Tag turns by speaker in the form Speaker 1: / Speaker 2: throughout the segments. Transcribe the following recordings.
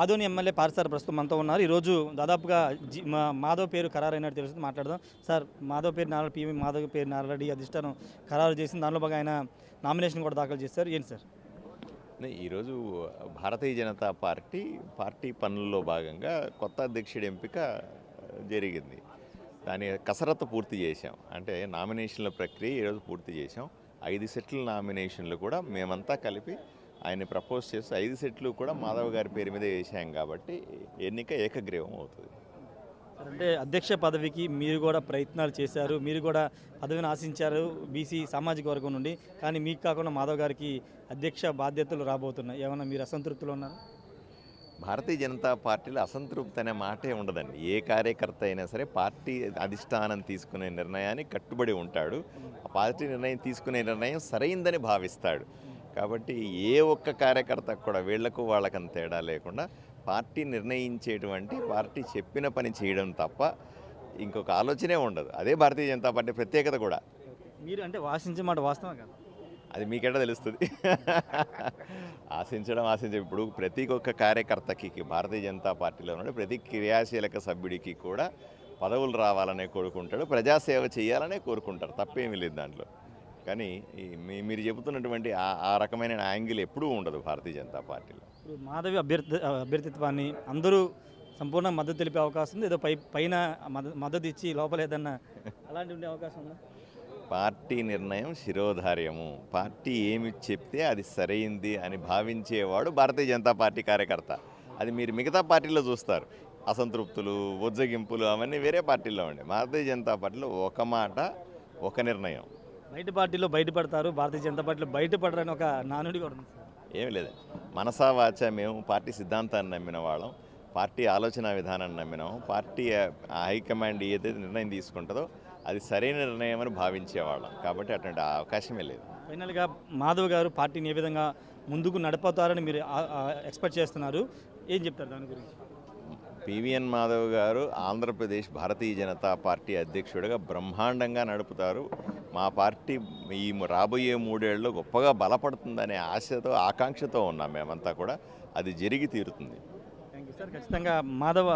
Speaker 1: Adoni MLA Parthasarathi ప్రస్తుతం మనతో ఉన్నారు. ఈరోజు దాదాపుగా మాధవ్ పేరు ఖరారైనట్టు తెలుస్తుంది. మాట్లాడదాం. సార్, మాధవ్ పేరు నారా పీఎం మాధవ్ పేరు ఆల్రెడీ అధిష్టానం ఖరారు చేసింది. దానిలో భాగంగా ఆయన నామినేషన్ కూడా దాఖలు చేశారు. ఏంటి సార్?
Speaker 2: ఈరోజు భారతీయ జనతా పార్టీ పనుల్లో భాగంగా కొత్త అధ్యక్షుడి ఎంపిక జరిగింది. దాని కసరత్తు పూర్తి చేశాం. అంటే నామినేషన్ల ప్రక్రియ ఈరోజు పూర్తి చేశాం. 5 సెట్ల నామినేషన్లు కూడా మేమంతా కలిపి ఆయన్ని ప్రపోజ్ చేస్తూ 5 సెట్లు కూడా మాధవ్ గారి పేరు మీద వేసాం కాబట్టి ఎన్నిక ఏకగ్రీవం అవుతుంది.
Speaker 1: అంటే అధ్యక్ష పదవికి మీరు కూడా ప్రయత్నాలు చేశారు, మీరు కూడా పదవిని ఆశించారు బీసీ సామాజిక వర్గం నుండి. కానీ మీకు కాకుండా మాధవ్ గారికి అధ్యక్ష బాధ్యతలు రాబోతున్నాయి. ఏమన్నా మీరు అసంతృప్తిలో ఉన్నారు?
Speaker 2: భారతీయ జనతా పార్టీలో అసంతృప్తి అనే మాటే ఉండదండి. ఏ కార్యకర్త అయినా సరే పార్టీ అధిష్టానం తీసుకునే నిర్ణయానికి కట్టుబడి ఉంటాడు. ఆ పార్టీ తీసుకునే నిర్ణయం సరైందని భావిస్తాడు. కాబట్టి ఏ ఒక్క కార్యకర్తకు కూడా వీళ్లకు వాళ్ళకని తేడా లేకుండా పార్టీ నిర్ణయించేటువంటి పార్టీ చెప్పిన పని చేయడం తప్ప ఇంకొక ఆలోచనే ఉండదు. అదే భారతీయ జనతా పార్టీ ప్రత్యేకత కూడా.
Speaker 1: మీరు అంటే ఆశించే మాట వాస్తవం కాదు,
Speaker 2: అది మీకెట్లా తెలుస్తుంది? ఇప్పుడు ప్రతి ఒక్క కార్యకర్తకి భారతీయ జనతా పార్టీలో ఉన్న ప్రతి క్రియాశీలక సభ్యుడికి కూడా పదవులు రావాలనే కోరుకుంటాడు, ప్రజాసేవ చేయాలనే కోరుకుంటారు. తప్పేమీ లేదు దాంట్లో. కానీ మీరు చెబుతున్నటువంటి ఆ రకమైన యాంగిల్ ఎప్పుడూ ఉండదు భారతీయ జనతా పార్టీలో.
Speaker 1: ఇప్పుడు మాధవి అభ్యర్థిత్వాన్ని అందరూ సంపూర్ణ మద్దతు తెలిపే అవకాశం ఉంది. ఏదో పైన మద్దతు ఇచ్చి లోపలేదన్న అలాంటి ఉండే అవకాశం ఉందా?
Speaker 2: పార్టీ నిర్ణయం శిరోధార్యము. పార్టీ ఏమి చెప్తే అది సరైంది అని భావించేవాడు భారతీయ జనతా పార్టీ కార్యకర్త. అది మీరు మిగతా పార్టీలో చూస్తారు. అసంతృప్తులు, ఉజ్జగింపులు అవన్నీ వేరే పార్టీల్లో ఉండే. భారతీయ జనతా పార్టీలో ఒక మాట, ఒక నిర్ణయం.
Speaker 1: బయట పార్టీలో బయటపడతారు, భారతీయ జనతా పార్టీలో బయటపడరని ఒక నానుడి కూడా ఉంది.
Speaker 2: ఏమి లేదు, మనసా వాచా మేము పార్టీ సిద్ధాంతాన్ని నమ్మిన వాళ్ళం, పార్టీ ఆలోచన విధానాన్ని నమ్మినాము. పార్టీ హైకమాండ్ ఏదైతే నిర్ణయం తీసుకుంటుందో అది సరైన నిర్ణయం అని భావించేవాళ్ళం. కాబట్టి అటువంటి అవకాశమే లేదు.
Speaker 1: ఫైనల్గా మాధవ్ గారు పార్టీని ఏ విధంగా ముందుకు నడుపుతారని మీరు ఎక్స్పెక్ట్ చేస్తున్నారు? ఏం చెప్తారు దాని గురించి?
Speaker 2: పివిఎన్ మాధవ్ గారు ఆంధ్రప్రదేశ్ భారతీయ జనతా పార్టీ అధ్యక్షుడిగా బ్రహ్మాండంగా నడుపుతారు. మా పార్టీ ఈ రాబోయే 3 ఏళ్ళలో గొప్పగా బలపడుతుందనే ఆశతో, ఆకాంక్షతో ఉన్నాం మేమంతా కూడా. అది జరిగి తీరుతుంది.
Speaker 1: Thank you sir. ఖచ్చితంగా మాధవ్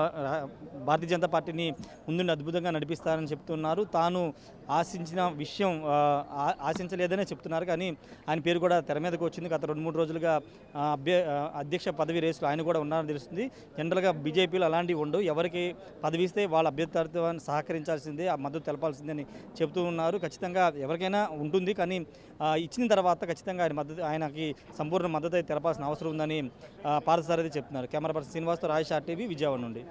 Speaker 1: భారతీయ జనతా పార్టీని ముందుండి అద్భుతంగా నడిపిస్తారని చెప్తున్నారు. తాను ఆశించిన విషయం ఆశించలేదనే చెప్తున్నారు. కానీ ఆయన పేరు కూడా తెర మీదకి వచ్చింది. గత 2-3 రోజులుగా అధ్యక్ష పదవి రేసులో ఆయన కూడా ఉన్నారని తెలుస్తుంది. జనరల్గా బీజేపీలో అలాంటివి ఉండవు. ఎవరికి పదవి ఇస్తే వాళ్ళ అభ్యర్థిత్వాన్ని సహకరించాల్సిందే, ఆ మద్దతు తెలపాల్సిందే అని చెప్తూ ఉన్నారు. ఖచ్చితంగా ఎవరికైనా ఉంటుంది. కానీ ఇచ్చిన తర్వాత ఖచ్చితంగా ఆయనకి సంపూర్ణ మద్దతు తెలపాల్సిన అవసరం ఉందని పార్థసారథి చెప్తున్నారు. కెమెరా పర్సన్ శ్రీనివాస్తో రాజేష్ RTV విజయవాడ నుండి.